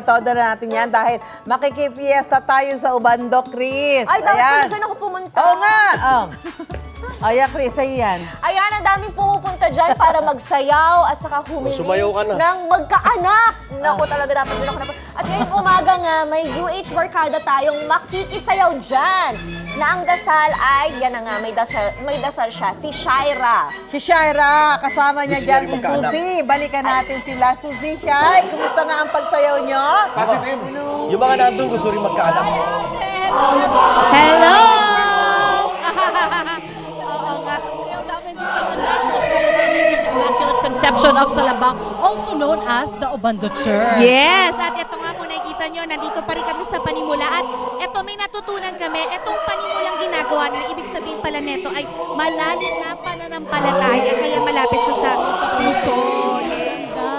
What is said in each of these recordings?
todo na natin yan dahil makikifiesta tayo sa Ubando, Chris. Ay, dapat Ayan. pala dyan ako pumunta. Oo nga. Ayan, Chris, ayan. Ayan, ang daming pumupunta dyan para magsayaw at saka humili Sumayaw ka na. ng magkaanak. Naku, talaga dapat din ako napunta. At ngayong umaga nga, may UH Barkada tayong makikisayaw dyan. Na ang dasal ay, yan na nga, may dasal siya, si Shaira. Si Shaira, kasama niya Gusto dyan niya si magkaanak. Suzy. Balikan natin sila. Suzy, Shay, kumusta na ang pagsayaw nyo? Positive. Yung mga nandun gusto rin magkaanak. Hello! Oo nga, pagsayaw namin dito sa National Ceremony with the Immaculate Conception of Salabang, also known as the Ubando Church. Yes, at ito nga kung nakikita nyo, nandito pa rin kami sa panimula at ito may natutunan kami, itong panimulang ginagawa nila, ibig sabihin pala neto ay malalim na pananampalataya, kaya malapit siya sa puso. Ang ganda.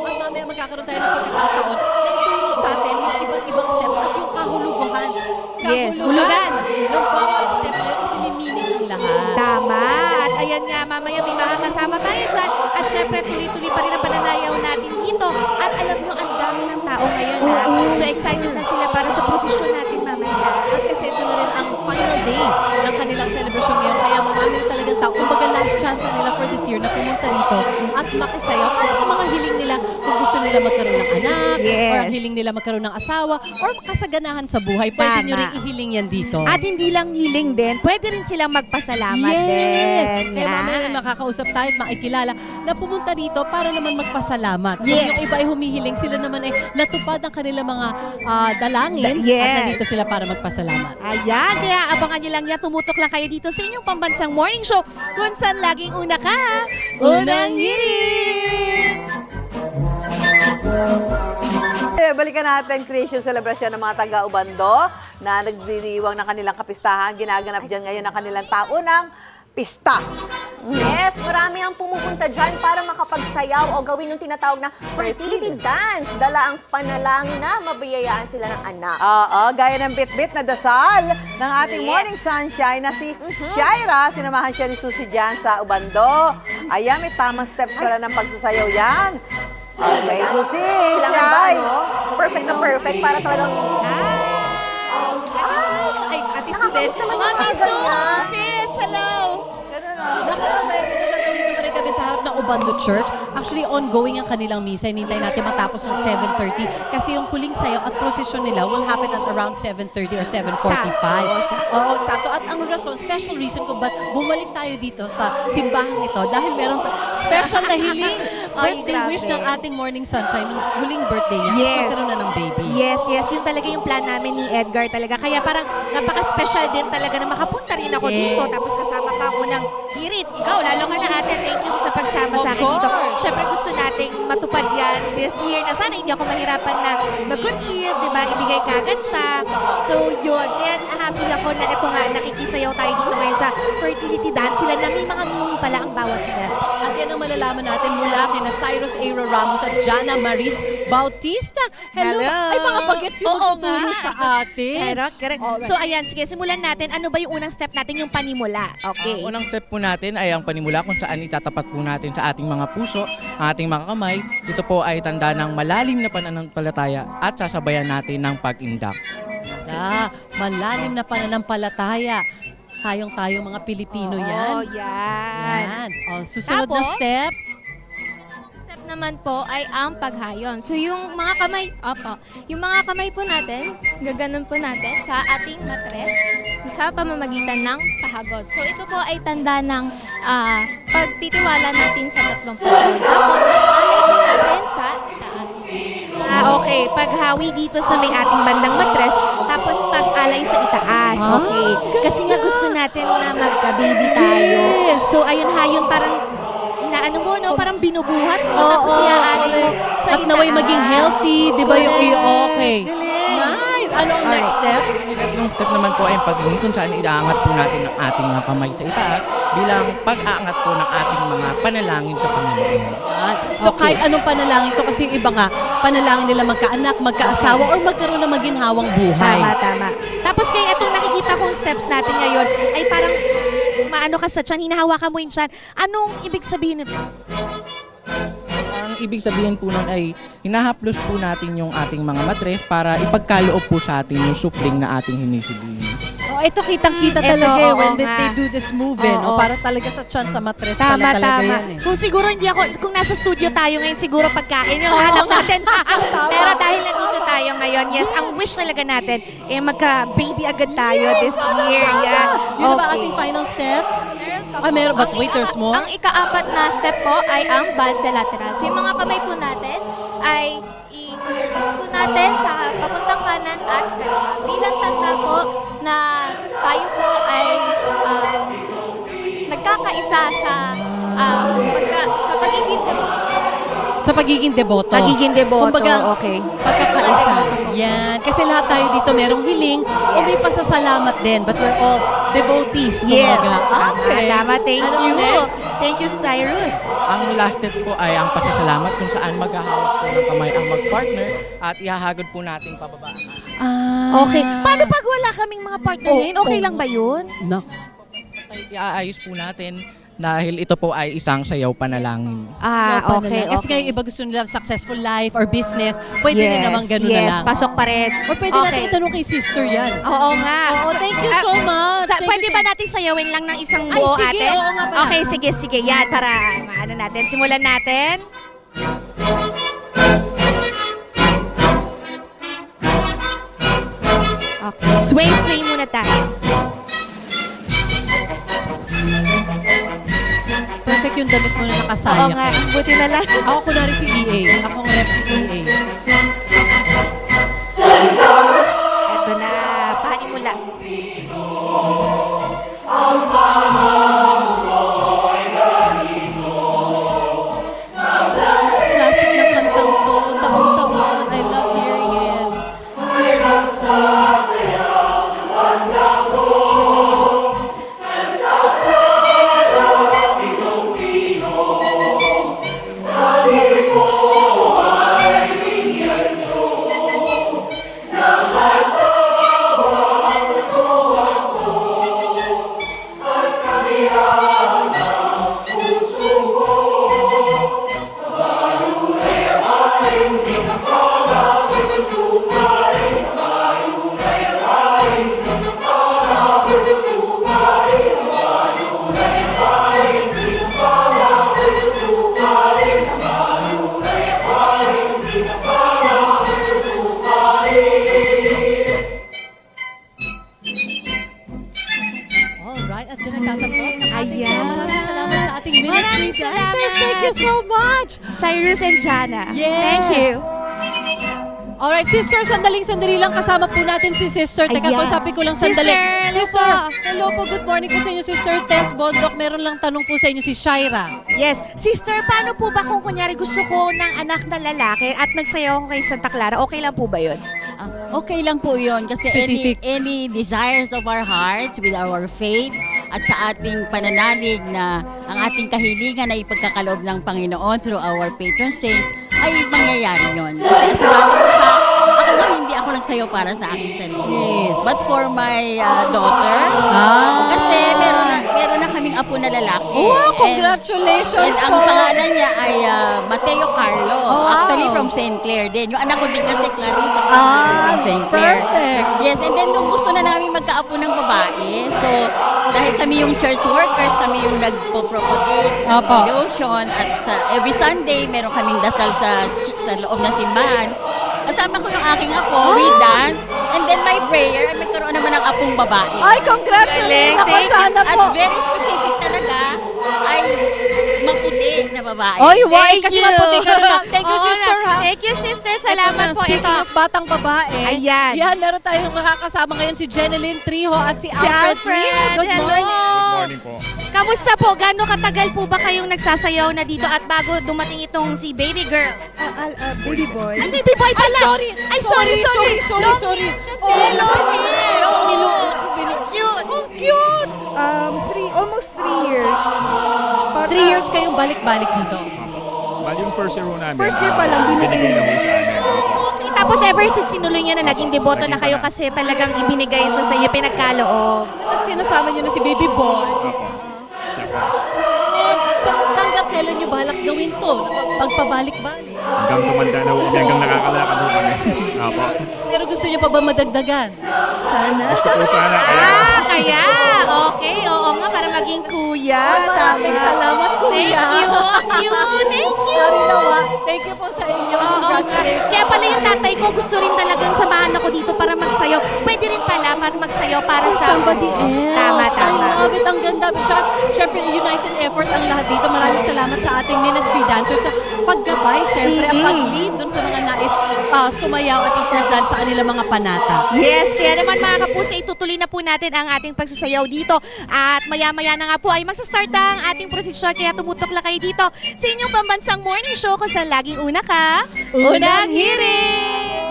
At mamaya magkakaroon tayo ng pagkakataon na ituro sa atin yung iba't ibang steps at yung kahulugan. Yes, hulugan. Ng bawat step na yun kasi may meaning ang lahat. Tama, at ayan nga, mamaya may makakasama tayo dyan at syempre tuloy-tuloy pa rin ang pananayaw natin dito at alam nyo, ang dami ng tao ngayon ha. So excited na sila para sa prosesyon natin mamaya. At kasi ito na rin ang final day ng kanilang celebration ngayon. Kaya marami na talagang tao. Kumbaga last chance na nila for this year na pumunta rito at makisayaw para sa mga hiling nila kung gusto nila magkaroon ng anak, Yes. or hiling nila magkaroon ng asawa, or kasaganahan sa buhay. Pwede Tama. nyo rin ihiling yan dito. At hindi lang hiling din, pwede rin silang magpasalamat yes! din. Kaya mamaya Yan. makakausap tayo at makikilala na pumunta dito para naman magpasalamat. Kung Yes. yung iba ay humihiling, sila naman ay natupad ang kanilang mga dalangin Yes. at nandito sila para magpasalamat. Ayan, kaya abangan nyo lang yan. Tumutok lang kayo dito sa inyong pambansang morning show kung saan laging una ka. Unang hirit! Balikan natin, Chris, yung celebration ng mga taga-Ubando na nagdiriwang ng kanilang kapistahan. Ginaganap dyan ngayon ang kanilang taunang pista. Yes, marami ang pumupunta dyan para makapagsayaw o gawin yung tinatawag na fertility dance. Dala ang panalangin na mabiyayaan sila ng anak. Oo, gaya ng bit-bit na dasal ng ating Yes. morning sunshine na si Shaira. Sinamahan siya ni Suzy dyan sa Ubando. Ayan, may tamang steps pala ng pagsasayaw yan. Okay, Suzy, Kailangan ba, Shay. no? Perfect na perfect para talagang... Ay, Ate Sibel. Nakakamiss naman yung Mami mga ganyan. Kids, hello! Nakakasaya dito siya, nandito pa rin kami sa harap ng Ubando Church. Actually, ongoing ang kanilang misa. Hinintay natin matapos ng 7:30 kasi yung huling sayaw at prosesyon nila will happen at around 7:30 or 7:45. Oo, eksakto. At ang rason, special reason kung ba't bumalik tayo dito sa simbahan ito dahil merong special na hiling Ay, birthday grabe. wish ng ating Morning Sunshine, ng huling birthday niya. Yes. Magkaroon na ng baby. Yes, yes. Yun talaga yung plan namin ni Edgar talaga. Kaya parang napaka-special din talaga na makapunta rin ako Yes. dito. Tapos kasama pa ako ng hirit. Ikaw, lalo ka na ate. Thank you sa pagsama sa Of akin dito. course. Siyempre gusto nating matupad yan this year na sana hindi ako mahirapan na mag-conceive, di ba? Ibigay kagad siya. So yun. Kaya happy ako na ito nga, nakikisayaw tayo dito ngayon sa fertility dance. Sila na may mga meaning pala ang bawat steps. At yan ang malalaman natin mula kina Cyrus A. Ramos at Jana Maris Bautista. Hello! Hello. Ay, mga bagets yung Oo magtuturo nga. sa atin. Correct. Alright. So ayan, sige, simulan natin. Ano ba yung unang step natin? Yung panimula. Okay. Ang unang step po natin ay ang panimula kung saan itatapat po natin sa ating mga puso, ang ating mga kamay. Ito po ay tanda ng malalim na pananampalataya at sasabayan natin ng pag-indak. Malalim na pananampalataya. Tayong mga Pilipino Oo, yan. yan. Susunod na Tapos? step. Step naman po ay ang paghayon. So yung mga kamay, yung mga kamay po natin, gaganon po natin sa ating matres sa pamamagitan ng pahagod. So ito po ay tanda ng pagtitiwala natin sa tatlong Panginoon. Tapos alay po natin sa itaas. Okay. Paghawi dito sa may ating bandang matres, tapos pag-alay sa itaas. Okay. Kasi nga gusto natin na magka-baby tayo. So ayun hayon parang inaano mo, no? Parang binubuhat mo. Tapos iaalay mo sa At naway itaas. maging healthy, di ba yung okay. Galing. Nice! Ano ang next step? Yung tatlong step naman po ay ang paghingi kung saan iaangat po natin ang ating mga kamay sa itaas bilang pag-aangat po ng ating mga panalangin sa Panginoon. So kahit anong panalangin to kasi yung iba nga, panalangin nila magkaanak, magkaasawa, o magkaroon ng maginhawang buhay. Tama. Tapos kaya itong nakikita kong steps natin ngayon ay parang maano ka sa tiyan, hinahawakan mo yung tiyan. Anong ibig sabihin nito? ang ibig sabihin po nun ay hinahaplos po natin yung ating mga matres para ipagkaloob po sa atin yung supling na ating hinihiling. Oh, ito kitang-kita Ito, talaga oo when nga. they do this move, eh, no? Oo. Para talaga sa tiyan, sa matres Tama, pala talaga tama. yan, eh. Kung siguro hindi ako, kung nasa studio tayo ngayon, siguro pagkain yung hanap natin. Pero dahil nandito tayo ngayon, yes, ang wish talaga natin, magka-baby agad tayo this year. Yeah. Yun na ba ating final step? Meron. But wait, there's more? Ang ika-apat na step po ay ang valse lateral. So yung mga kamay po natin ay i-cross po natin sa papuntang kanan at kaliwa. Bilang tanda po na tayo po ay nagkakaisa sa pagiging deboto. Sa pagiging deboto. Pagiging deboto, Kumbaga, okay. pagkakaisa. Yan. Kasi lahat tayo dito merong hiling o may pasasalamat din. But we're all devotees. Yes. Kumbaga. Okay. Tama. Thank Ano you. next? Thank you, Cyrus. Ang last step po ay ang pasasalamat kung saan maghahawak po ng kamay ang mag-partner at ihahagod po natin pababaan. Okay. Paano pag wala kaming mga partner ngayon? Okay lang ba yun? Naku. Iaayos po natin dahil ito po ay isang sayaw panalangin. Okay. Kasi kayo iba gusto nila successful life or business. Pwede rin naman ganun na yes, lang. pasok pa rin. Or pwede natin itanong kay sister yan. Oo nga. Oo, thank you so much. Thank Pwede you ba so- natin sayawin lang ng isang Ay, buo, sige, ate? oo nga pala. Okay, sige. Yan, tara. Maano natin. Simulan natin. Okay. Sway muna tayo. Perfect yung damit mo na Oo nakasaya. nga. Buti na lang. Ako kunwari si EA. Akong rep si EA. Ito na. Panimula. Classic na kantang to. Taon-taon. I love hearing it. Alright, at dyan nagtatapos ang ating Ayan. saya. Maraming salamat sa ating ministry Maraming dancers. salamat. Thank you so much. Cyrus and Jana. Yes. Thank you. Alright, sister, sandali lang kasama po natin si sister. Teka, Ayan. kausapin ko lang sandali. Sister, hello po. Hello po, good morning po sa inyo, sister Tess Bondok. Meron lang tanong po sa inyo si Shaira. Yes. Sister, paano po ba kung kunyari gusto ko ng anak na lalaki at nagsayaw ako kay Santa Clara, okay lang po ba yun? Okay lang po yun kasi Specific. any desires of our hearts with our faith at sa ating pananalig na ang ating kahilingan ay ipagkakaloob ng Panginoon through our patron saints ay mangyayari yun. Kasi sa matter of fact, ako lang hindi ako nagsayaw para sa aking sarili. Yes. But for my daughter, kasi meron na kaming apo na lalaki. Wow, And congratulations ang po. pangalan niya ay Mateo Carlo. Oh, wow. Actually from St. Clair din. Yung anak ko din kasi Clarissa from St. Clair. Perfect. Yes, and then nung gusto na namin magkaapo ng babae, so dahil kami yung church workers, kami yung nagpo-propagate ng Apo. devotion at sa every Sunday meron kaming dasal sa loob ng simbahan. Kasama ko yung aking apo, we dance, and then my prayer, ay magkaroon naman ng apong babae. Ay, congratulations. Ako Thank you. sana At po. very specific talaga ay maputi na babae. Oy, why? Thank Kasi you. maputi ka naman. Thank you, Oo sister, nga. ha? Thank you, sister. Salamat po. Speaking Ito. of batang babae, Ayan. yan, meron tayong makakasama ngayon si Jeneline Trijo at si Si Alfred Alfred. Trijo. Good Hello. morning. Kamusta po? Gano'ng katagal po ba kayong nagsasayaw na dito at bago dumating itong si baby girl? Baby boy. Ay, baby boy Ay, pala! sorry. Ay, sorry. Sorry. Oh, cute. Oh, cute. Almost 3 years. 3 years kayong balik-balik dito. Bali yung first year ho namin. First year pa lang, binigay na na. ho sa amin. Okay, tapos ever since sinuloy niya na naging deboto na kayo kasi talagang ibinigay siya sa inyo, pinagkaloob. Tapos sinasama niyo na si baby boy. Opo. Siya po. So, tanggap kailan nyo balak gawin to? Pagpabalik-balik? Hanggang tumanda na ho kami, hanggang nakakalakad ho kami. Opo. Pero gusto nyo pa ba madagdagan? Gusto ko sana. Kaya, okay, oo nga, para maging kuya. Maraming salamat, kuya. Thank you. Thank you po sa inyo. Oo, Congratulations. kaya pala yung tatay ko gusto rin talagang samahan ako dito para magsayaw. Pwede rin pala para magsayaw para sa Somebody else. Tama. I love it. Ang ganda. Siyempre, united effort ang lahat dito. Maraming salamat sa ating ministry dancers sa paggabay, siyempre, ang pag-lead dun sa mga nais sumayaw at of course dahil sa kanilang mga panata. Yes, kaya naman mga kapuso, itutuloy na po natin ang ating pagsasayaw dito. At maya-maya na nga po ay magsastart ang ating prosesyon. Kaya tumutok lang kayo dito sa inyong pambansang morning show kung saan laging una ka, unang hiring!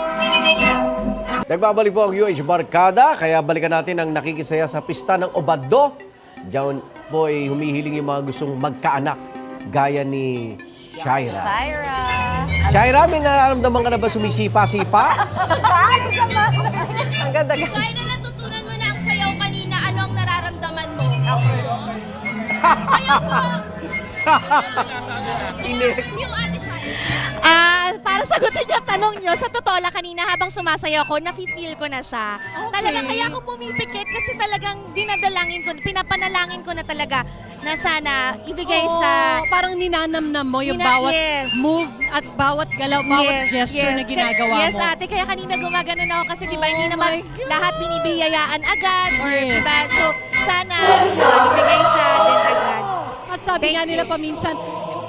Nagbabalik po ang UH Barkada, kaya balikan natin ang nakikisaya sa pista ng Obando. Diyan po ay humihiling yung mga gustong magkaanak, gaya ni Shaira. Shaira, may nararamdaman ka na ba sumisipa-sipa? Ang ganda. Shaira, natutunan mo na ang sayaw kanina. Ano ang nararamdaman mo? Sayaw mo! Yung ate Shaira. Para sagutin yung tanong nyo, sa totoo lang kanina habang sumasayaw ko, nafe-feel ko na siya. Talaga, kaya ako pumipikit kasi talagang pinapanalangin ko na talaga na sana ibigay siya. Parang ninanamnam mo yung Nina- bawat yes. move at bawat galaw, bawat gesture na ginagawa Yes, mo. ate, kaya kanina gumaganon ako kasi diba hindi naman lahat binibiyayaan agad or Yes. diba? So, sana yun, ibigay siya din agad. At sabi nga nila paminsan,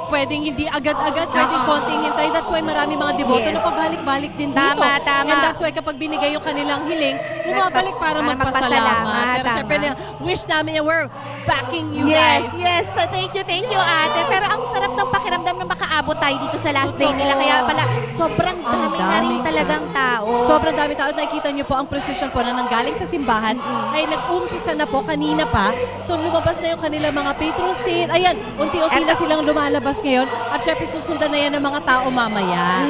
pwedeng hindi agad-agad, pwedeng konting hintay. That's why marami mga deboto Yes. na pabalik-balik din dito. Tama, tama. And that's why kapag binigay yung kanilang hiling, bumabalik para Para magpasalamat, magpasalamat. Pero tama. syempre, wish namin, we're backing you Yes, guys. yes. Thank you, ate. Pero ang sarap ng pakiramdam na makaabot tayo dito sa last day nila. Kaya pala, sobrang Ang dami na rin dami. talagang tao. Sobrang dami tao. At nakikita niyo po ang procession po na nanggaling sa simbahan ay nag-umpisa na po kanina pa. So lumabas na yung kanilang mga patron saint. Ayan, unti-unti na silang lumalabas ngayon. At syempre susundan na yan ng mga tao mamaya.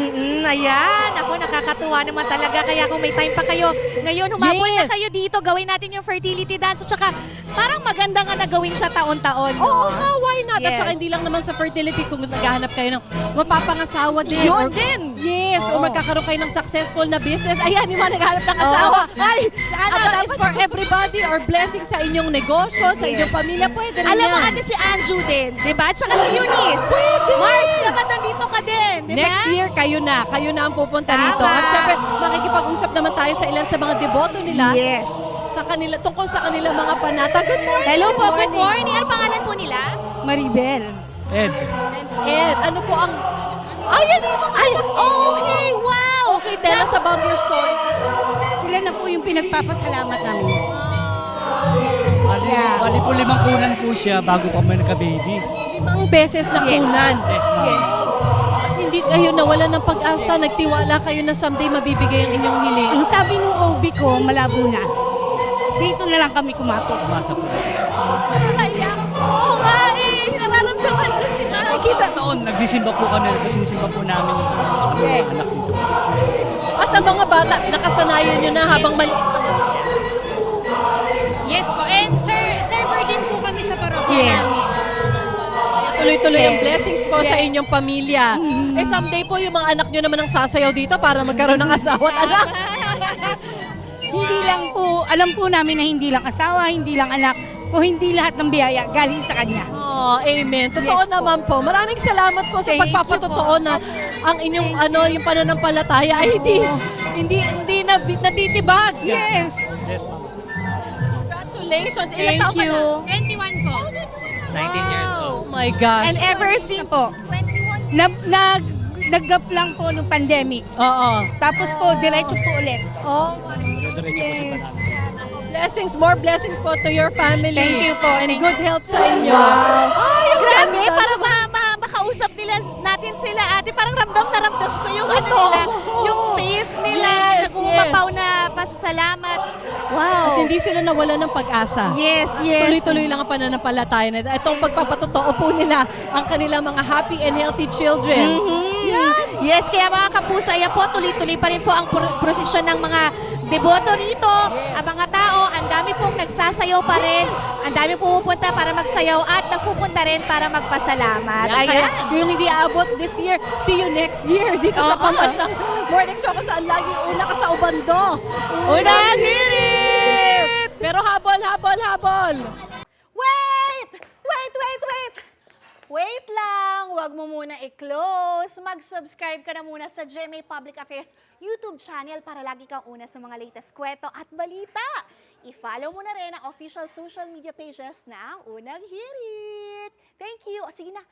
Ayan. Ako, nakakatuwa naman talaga. Kaya kung may time pa kayo, ngayon humabol na Yes. kayo dito. Gawin natin yung fertility dance. At saka, parang maganda nga na gawin siya taon-taon. No? Oo nga, why not? At Yes. saka hindi lang naman sa fertility kung naghahanap kayo ng mapapangasawa din. Yun or- din. Yes, o Oo. magkakaroon kayo ng successful na business. Ayan, yung mga naghahanap ng asawa. Ay, At that is for everybody or blessing sa inyong negosyo, sa inyong pamilya. Pwede rin Alam mo, yan. ate, si Anju din, di ba? At saka si Eunice. Pwede. Mars, dapat nandito ka din, di ba? Next year, kayo na ang pupunta Tama. dito. At syempre, makikipag-usap naman tayo sa ilan sa mga deboto nila. Yes. Sa kanila, tungkol sa kanilang mga panata. Good morning. Hello po, good morning. Ano pangalan po nila? Maribel. Ed, Ed, ano po ang... Ayan yung mga... Ay, okay, wow. Okay, tell us about your story. Sila na po yung pinagpapasalamat namin. Bali po 5 kunan po siya bago pa may nagka-baby. 5 beses na kunan. Yes, ma'am. At hindi kayo nawalan ng pag-asa, nagtiwala kayo na someday mabibigay ang inyong hiling. Ang sabi ng OB ko, malabo na. Dito na lang kami kumapit. Umasa po. Naiyak. Oo nga eh, nararamdaman ko si Mama. Nakikita. Noon, nagdisimba po kami. Sinisimba po namin ang mga anak nito. At ang mga bata, nakasanayan nyo na habang maliit. Yes po. And server din po kami sa parokya namin. Kaya tuloy-tuloy ang blessings po sa inyong pamilya. Eh someday po yung mga anak nyo naman ang sasayaw dito para magkaroon ng asawa at anak. Hindi lang po, alam po namin na hindi lang asawa, hindi lang anak, kung hindi lahat ng biyaya galing sa kanya. Oh, amen. Totoo Yes po. naman po. Maraming salamat po sa Thank you pagpapatotoo na ang inyong yung pananampalataya ay hindi natitibag. Yes! Yes, ma'am. Congratulations. Ilang Thank taon ka you. na? 21 po. 19 years old. Oh my gosh. And ever since po. Nag-gap lang po nung pandemic. Oo. Tapos po, diretso po ulit. Oh, Diretso po sa panahon. blessings, more blessings po to your family. Thank you po. And Thank good health sa inyo. Ay, grabe, para makausap makausap natin sila, ate. Parang ramdam na ramdam ko yung ano nila, yung faith nila, Yes, nag-uumapaw na pasasalamat. Wow. At hindi sila nawala ng pag-asa. Yes, yes. Tuloy-tuloy lang ang pananampalataya nila. Itong pagpapatotoo po nila ang kanilang mga happy and healthy children. Yes, kaya mga kapuso, ayan po, tuloy-tuloy pa rin po ang prosesyon ng mga deboto rito, ang mga tao, ang dami pong nagsasayaw pa rin. Ang dami pumupunta para magsayaw at nagpupunta rin para magpasalamat. Kaya Ayan. kung yung hindi aabot this year, see you next year dito sa Oo. Pambansang Morning Show kung saan laging una ka sa Ubando. Unang hirit! Pero habol! Wait! Wait lang! Huwag mo muna i-close. Mag-subscribe ka na muna sa GMA Public Affairs YouTube channel para lagi kang una sa mga latest kwento at balita. I-follow mo na rin ang official social media pages ng Unang Hirit. Thank you. O sige na.